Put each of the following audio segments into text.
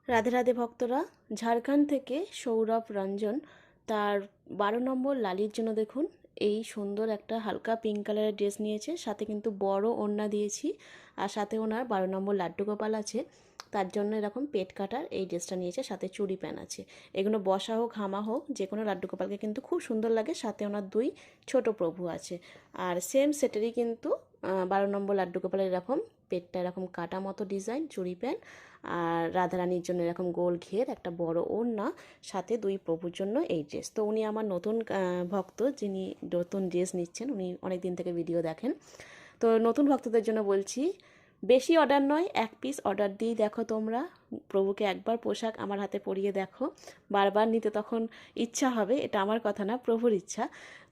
রাধে রাধে ভক্তরা, ঝাড়খণ্ড থেকে সৌরভ রঞ্জন তার 12 নম্বর লালির জন্য দেখুন এই সুন্দর একটা হালকা পিঙ্ক কালারের ড্রেস নিয়েছে। সাথে কিন্তু বড় ওড়না দিয়েছি, আর সাথে ওনার 12 নম্বর লাড্ডু গোপাল আছে, তার জন্য এরকম পেট কাটার এই ড্রেসটা নিয়েছে। সাথে চুড়ি প্যান আছে। এগুলো বসা হোক হামা হোক যে কোনো লাড্ডু গোপালকে কিন্তু খুব সুন্দর লাগে। সাথে ওনার দুই ছোট প্রভু আছে। আর সেম সেটেরই কিন্তু 12 নম্বর লাড্ডু গোপালের এরকম পেটটা এরকম কাটা মতো ডিজাইন, চুড়ি প্যান, আর রাধারানীর জন্য এরকম গোল ঘের একটা বড় ওড়না, সাথে দুই প্রভুর জন্য এই ড্রেস। তো উনি আমার নতুন ভক্ত, যিনি নতুন ড্রেস নিচ্ছেন, উনি অনেক দিন থেকে ভিডিও দেখেন। তো নতুন ভক্তদের জন্য বলছি, বেশি অর্ডার নয়, 1 পিস অর্ডার দিয়েই দেখো তোমরা। প্রভুকে একবার পোশাক আমার হাতে পরিয়ে দেখো, বারবার নিতে তখন ইচ্ছা হবে। এটা আমার কথা না, প্রভুর ইচ্ছা।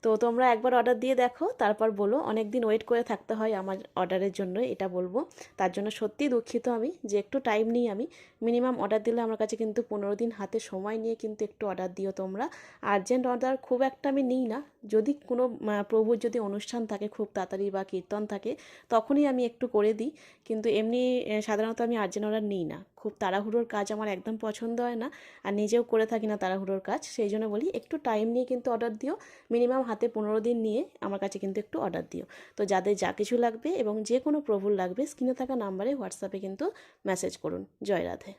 তো তোমরা একবার অর্ডার দিয়ে দেখো, তারপর বলো। অনেক দিন ওয়েট করে থাকতে হয় আমার অর্ডারের জন্য, এটা বলবো। তার জন্য সত্যিই দুঃখিত আমি, যে একটু টাইম নিই আমি। মিনিমাম অর্ডার দিলে আমার কাছে কিন্তু 15 দিন হাতে সময় নিয়ে কিন্তু একটু অর্ডার দিও তোমরা। আর্জেন্ট অর্ডার খুব একটা আমি নিই না। যদি কোনো প্রভুর যদি অনুষ্ঠান থাকে খুব তাড়াতাড়ি বা কীর্তন থাকে, তখনই আমি একটু করে দিই। কিন্তু এমনি সাধারণত আমি আর্জেন্ট অর্ডার নিই না। খুব তাড়াহুড়োর কাজ আমার একদম পছন্দ হয় না, আর নিজেও করে থাকি না তাড়াহুড়োর কাজ। সেই জন্য বলি একটু টাইম নিয়ে কিন্তু অর্ডার দিও। মিনিমাম হাতে 15 দিন নিয়ে আমার কাছে কিন্তু একটু অর্ডার দিও। তো যাদের যা কিছু লাগবে এবং যে কোনো প্রভুর লাগবে, স্ক্রিনে থাকা নাম্বারে হোয়াটসঅ্যাপে কিন্তু মেসেজ করুন। জয় রাধে।